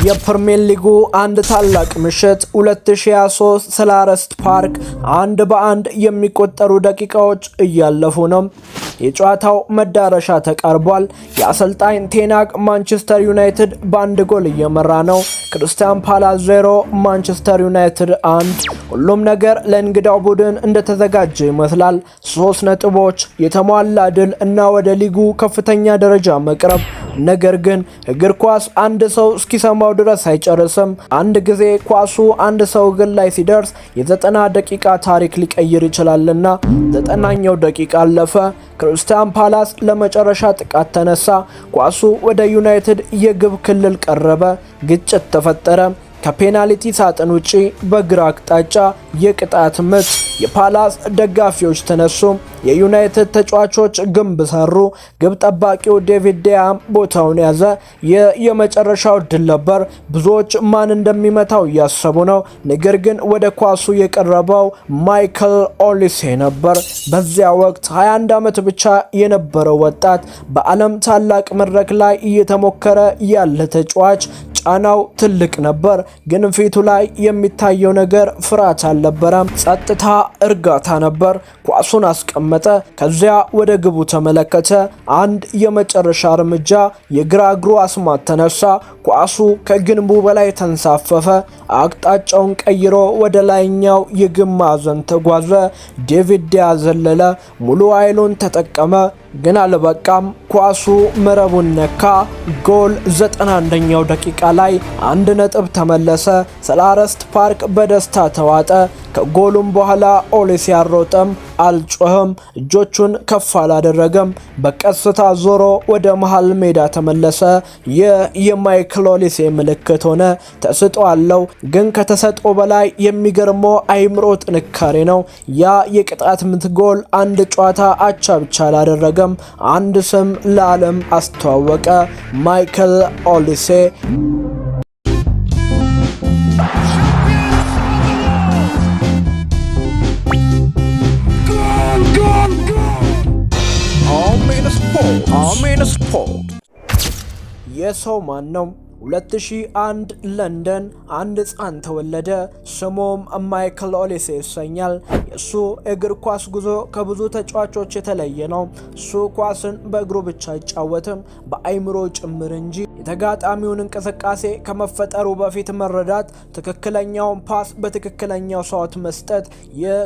የፕሪሚየር ሊጉ አንድ ታላቅ ምሽት 2023 ሰላረስት ፓርክ አንድ በአንድ የሚቆጠሩ ደቂቃዎች እያለፉ ነው። የጨዋታው መዳረሻ ተቃርቧል። የአሰልጣኝ ቴናግ ማንቸስተር ዩናይትድ በአንድ ጎል እየመራ ነው። ክሪስታል ፓላስ 0 ማንቸስተር ዩናይትድ 1። ሁሉም ነገር ለእንግዳው ቡድን እንደተዘጋጀ ይመስላል። 3 ነጥቦች፣ የተሟላ ድል እና ወደ ሊጉ ከፍተኛ ደረጃ መቅረብ። ነገር ግን እግር ኳስ አንድ ሰው እስኪሰማው ድረስ አይጨርስም። አንድ ጊዜ ኳሱ አንድ ሰው እግር ላይ ሲደርስ የ90 ደቂቃ ታሪክ ሊቀይር ይችላልና 90ኛው ደቂቃ አለፈ። ክሪስታል ፓላስ ለመጨረሻ ጥቃት ተነሳ። ኳሱ ወደ ዩናይትድ የግብ ክልል ቀረበ። ግጭት ተፈጠረ። ከፔናልቲ ሳጥን ውጪ በግራ አቅጣጫ የቅጣት ምት። የፓላስ ደጋፊዎች ተነሱ። የዩናይትድ ተጫዋቾች ግንብ ሰሩ። ግብ ጠባቂው ዴቪድ ዲያም ቦታውን ያዘ። የመጨረሻው ድል ነበር። ብዙዎች ማን እንደሚመታው እያሰቡ ነው። ነገር ግን ወደ ኳሱ የቀረበው ማይክል ኦሊሴ ነበር። በዚያ ወቅት 21 ዓመት ብቻ የነበረው ወጣት በዓለም ታላቅ መድረክ ላይ እየተሞከረ ያለ ተጫዋች። ጫናው ትልቅ ነበር፣ ግን ፊቱ ላይ የሚታየው ነገር ፍርሃት አልነበረም። ጸጥታ፣ እርጋታ ነበር። ኳሱን አስቀመጠ። ከዚያ ወደ ግቡ ተመለከተ። አንድ የመጨረሻ እርምጃ። የግራ እግሩ አስማት ተነሳ። ኳሱ ከግንቡ በላይ ተንሳፈፈ። አቅጣጫውን ቀይሮ ወደ ላይኛው የግብ ማዕዘን ተጓዘ። ዴቪድ ዲያ ዘለለ። ሙሉ ኃይሉን ተጠቀመ፣ ግን አልበቃም። ኳሱ መረቡን ነካ። ጎል 91ኛው ደቂቃ ላይ 1 ነጥብ ተመለሰ። ሰላረስት ፓርክ በደስታ ተዋጠ። ከጎሉም በኋላ ኦሊሴ አልሮጠም፣ አልጮህም፣ እጆቹን ከፍ አላደረገም። በቀስታ ዞሮ ወደ መሃል ሜዳ ተመለሰ። የማይክል ኦሊሴ ምልክት ሆነ። ተሰጥኦ አለው፣ ግን ከተሰጥኦ በላይ የሚገርመው አይምሮ ጥንካሬ ነው። ያ የቅጣት ምት ጎል አንድ ጨዋታ አቻ ብቻ አላደረገም፣ አንድ ስም ለዓለም አስተዋወቀ። ማይክል ኦሊሴ። አሜን ስፖርት። የሰው ማን ነው? 2001 ለንደን አንድ ሕፃን ተወለደ። ስሙም ማይክል ኦሊሴ ይሰኛል። የሱ እግር ኳስ ጉዞ ከብዙ ተጫዋቾች የተለየ ነው። እሱ ኳስን በእግሩ ብቻ አይጫወትም፣ በአይምሮ ጭምር እንጂ። የተጋጣሚውን እንቅስቃሴ ከመፈጠሩ በፊት መረዳት፣ ትክክለኛውን ፓስ በትክክለኛው ሰዓት መስጠት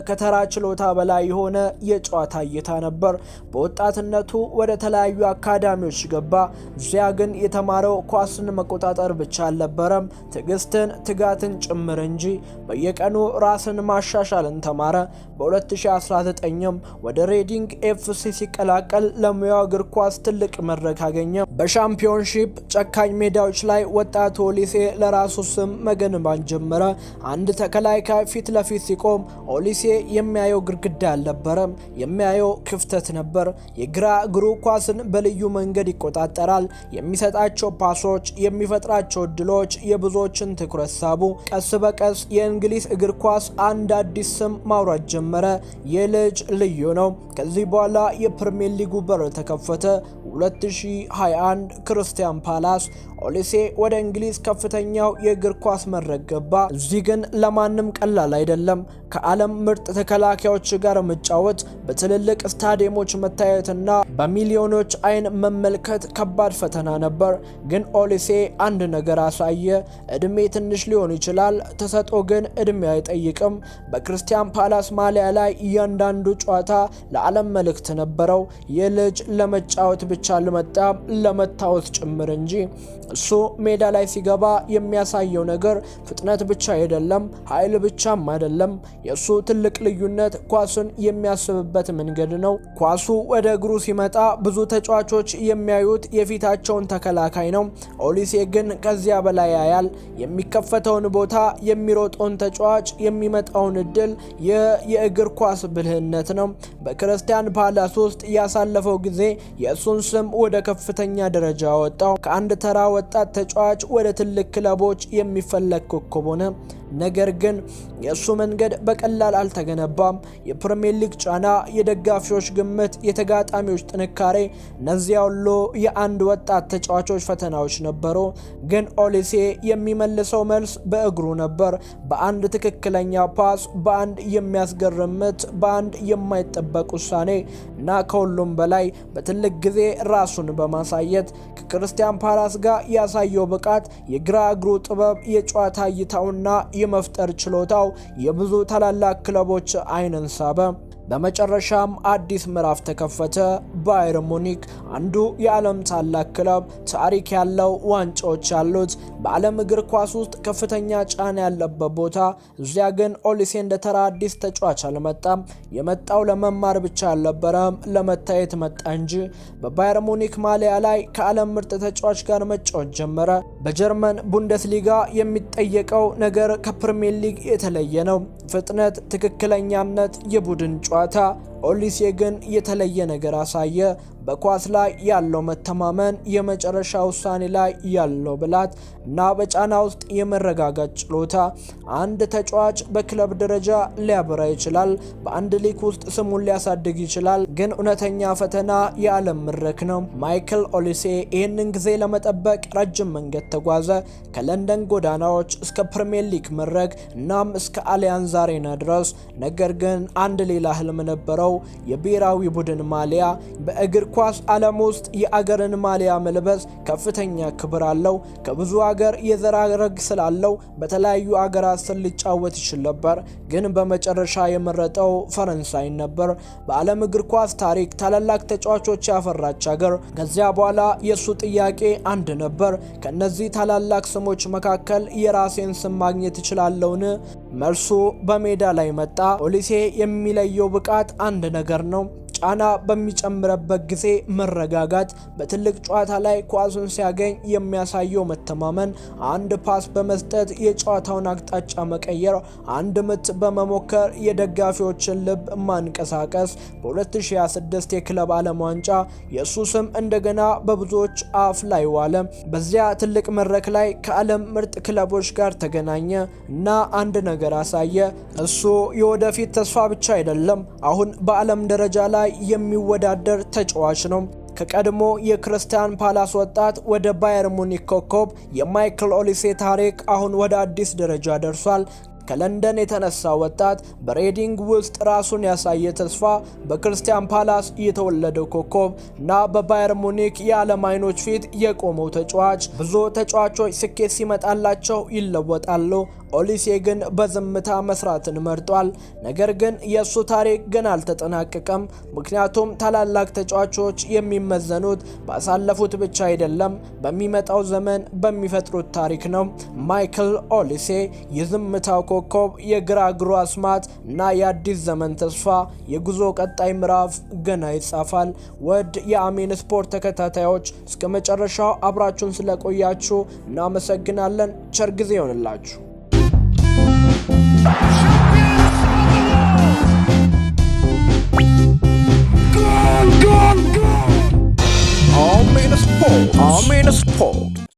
ከተራ ችሎታ በላይ የሆነ የጨዋታ እይታ ነበር። በወጣትነቱ ወደ ተለያዩ አካዳሚዎች ገባ። እዚያ ግን የተማረው ኳስን መቆጣጠር ብቻ አልነበረም፣ ትዕግስትን፣ ትጋትን ጭምር እንጂ። በየቀኑ ራስን ማሻሻልን ተማረ። በ2019ም ወደ ሬዲንግ ኤፍሲ ሲቀላቀል ለሙያው እግር ኳስ ትልቅ መድረክ አገኘ። በሻምፒዮንሺፕ ጨካኝ ሜዳዎች ላይ ወጣቱ ኦሊሴ ለራሱ ስም መገንባት ጀመረ። አንድ ተከላካይ ፊት ለፊት ሲቆም ኦሊሴ የሚያየው ግድግዳ አልነበረም፣ የሚያየው ክፍተት ነበር። የግራ እግሩ ኳስን በልዩ መንገድ ይቆጣጠራል። የሚሰጣቸው ፓሶች፣ የሚፈጥራቸው እድሎች የብዙዎችን ትኩረት ሳቡ። ቀስ በቀስ የእንግሊዝ እግር ኳስ አንድ አዲስ ስም ማውራት ጀመረ። የልጅ ልዩ ነው። ከዚህ በኋላ የፕሪሚየር ሊጉ በር ተከፈተ። 2021 ክሪስታል ፓላስ። ኦሊሴ ወደ እንግሊዝ ከፍተኛው የእግር ኳስ መድረክ ገባ። እዚህ ግን ለማንም ቀላል አይደለም። ከዓለም ምርጥ ተከላካዮች ጋር መጫወት፣ በትልልቅ ስታዲየሞች መታየትና በሚሊዮኖች አይን መመልከት ከባድ ፈተና ነበር። ግን ኦሊሴ አንድ ነገር አሳየ። እድሜ ትንሽ ሊሆን ይችላል፣ ተሰጥኦ ግን እድሜ አይጠይቅም። በክሪስታል ፓላስ ማሊያ ላይ እያንዳንዱ ጨዋታ ለዓለም መልእክት ነበረው። የልጅ ለመጫወት ብቻ አልመጣም፣ ለመታወት ጭምር እንጂ። እሱ ሜዳ ላይ ሲገባ የሚያሳየው ነገር ፍጥነት ብቻ አይደለም፣ ኃይል ብቻም አይደለም። የሱ ትልቅ ልዩነት ኳሱን የሚያስብበት መንገድ ነው። ኳሱ ወደ እግሩ ሲመጣ ብዙ ተጫዋቾች የሚያዩት የፊታቸውን ተከላካይ ነው። ኦሊሴ ግን ከዚያ በላይ ያያል። የሚከፈተውን ቦታ፣ የሚሮጠውን ተጫዋች፣ የሚመጣውን እድል። የእግር ኳስ ብልህነት ነው። በክሪስታል ፓላስ ውስጥ ያሳለፈው ጊዜ የእሱን ስም ወደ ከፍተኛ ደረጃ ወጣው። ከአንድ ተራ ወጣት ተጫዋች ወደ ትልቅ ክለቦች የሚፈለግ ኮከብ ሆነ። ነገር ግን የእሱ መንገድ በቀላል አልተገነባም። የፕሪሚየር ሊግ ጫና፣ የደጋፊዎች ግምት፣ የተጋጣሚዎች ጥንካሬ፣ እነዚያ ሁሉ የአንድ ወጣት ተጫዋቾች ፈተናዎች ነበሩ። ግን ኦሊሴ የሚመልሰው መልስ በእግሩ ነበር። በአንድ ትክክለኛ ፓስ፣ በአንድ የሚያስገርም ምት፣ በአንድ የማይጠበቅ ውሳኔ እና ከሁሉም በላይ በትልቅ ጊዜ ራሱን በማሳየት ከክርስቲያን ፓላስ ጋር ያሳየው ብቃት፣ የግራ እግሩ ጥበብ፣ የጨዋታ እይታውና የመፍጠር ችሎታው የብዙ ታላላቅ ክለቦች ዓይንን ሳበ። በመጨረሻም አዲስ ምዕራፍ ተከፈተ። ባየር ሙኒክ አንዱ የዓለም ታላቅ ክለብ፣ ታሪክ ያለው፣ ዋንጫዎች ያሉት፣ በዓለም እግር ኳስ ውስጥ ከፍተኛ ጫና ያለበት ቦታ። እዚያ ግን ኦሊሴ እንደ ተራ አዲስ ተጫዋች አልመጣም። የመጣው ለመማር ብቻ አልነበረም፣ ለመታየት መጣ እንጂ። በባየር ሙኒክ ማሊያ ላይ ከዓለም ምርጥ ተጫዋች ጋር መጫወት ጀመረ። በጀርመን ቡንደስሊጋ የሚጠየቀው ነገር ከፕሪሚየር ሊግ የተለየ ነው። ፍጥነት፣ ትክክለኛነት፣ የቡድን ጨዋታ። ኦሊሴ ግን የተለየ ነገር አሳየ። በኳስ ላይ ያለው መተማመን፣ የመጨረሻ ውሳኔ ላይ ያለው ብላት እና በጫና ውስጥ የመረጋጋት ችሎታ። አንድ ተጫዋች በክለብ ደረጃ ሊያበራ ይችላል፣ በአንድ ሊግ ውስጥ ስሙን ሊያሳድግ ይችላል፣ ግን እውነተኛ ፈተና የዓለም መድረክ ነው። ማይክል ኦሊሴ ይህንን ጊዜ ለመጠበቅ ረጅም መንገድ ተጓዘ። ከለንደን ጎዳናዎች እስከ ፕሪሚየር ሊግ መድረክ እናም እስከ አሊያንዝ አሬና ድረስ። ነገር ግን አንድ ሌላ ህልም ነበረው፣ የብሔራዊ ቡድን ማሊያ። በእግር ኳስ ዓለም ውስጥ የአገርን ማሊያ መልበስ ከፍተኛ ክብር አለው። ከብዙ አገር የዘር ሐረግ ስላለው በተለያዩ አገራት ስር ሊጫወት ይችል ነበር፣ ግን በመጨረሻ የመረጠው ፈረንሳይ ነበር። በዓለም እግር ኳስ ታሪክ ታላላቅ ተጫዋቾች ያፈራች አገር። ከዚያ በኋላ የሱ ጥያቄ አንድ ነበር፣ ከነዚህ ታላላቅ ስሞች መካከል የራሴን ስም ማግኘት እችላለሁን? መልሱ በሜዳ ላይ መጣ። ኦሊሴ የሚለየው ብቃት አንድ ነገር ነው። ጫና በሚጨምርበት ጊዜ መረጋጋት፣ በትልቅ ጨዋታ ላይ ኳሱን ሲያገኝ የሚያሳየው መተማመን፣ አንድ ፓስ በመስጠት የጨዋታውን አቅጣጫ መቀየር፣ አንድ ምት በመሞከር የደጋፊዎችን ልብ ማንቀሳቀስ። በ2026 የክለብ ዓለም ዋንጫ የእሱ ስም እንደገና በብዙዎች አፍ ላይ ዋለ። በዚያ ትልቅ መድረክ ላይ ከዓለም ምርጥ ክለቦች ጋር ተገናኘ እና አንድ ነገር አሳየ። እሱ የወደፊት ተስፋ ብቻ አይደለም፣ አሁን በዓለም ደረጃ ላይ የሚወዳደር ተጫዋች ነው። ከቀድሞ የክርስቲያን ፓላስ ወጣት ወደ ባየር ሙኒክ ኮከብ የማይክል ኦሊሴ ታሪክ አሁን ወደ አዲስ ደረጃ ደርሷል። ከለንደን የተነሳ ወጣት፣ በሬዲንግ ውስጥ ራሱን ያሳየ ተስፋ፣ በክርስቲያን ፓላስ የተወለደው ኮከብ እና በባየር ሙኒክ የዓለም አይኖች ፊት የቆመው ተጫዋች። ብዙ ተጫዋቾች ስኬት ሲመጣላቸው ይለወጣሉ። ኦሊሴ ግን በዝምታ መስራትን መርጧል። ነገር ግን የእሱ ታሪክ ገና አልተጠናቀቀም። ምክንያቱም ታላላቅ ተጫዋቾች የሚመዘኑት ባሳለፉት ብቻ አይደለም፣ በሚመጣው ዘመን በሚፈጥሩት ታሪክ ነው። ማይክል ኦሊሴ የዝምታው ኮከብ፣ የግራ እግሩ አስማት እና የአዲስ ዘመን ተስፋ። የጉዞ ቀጣይ ምዕራፍ ገና ይጻፋል። ውድ የአሜን ስፖርት ተከታታዮች እስከ መጨረሻው አብራችሁን ስለቆያችሁ እናመሰግናለን። ቸር ጊዜ ይሆንላችሁ። Amen Sport.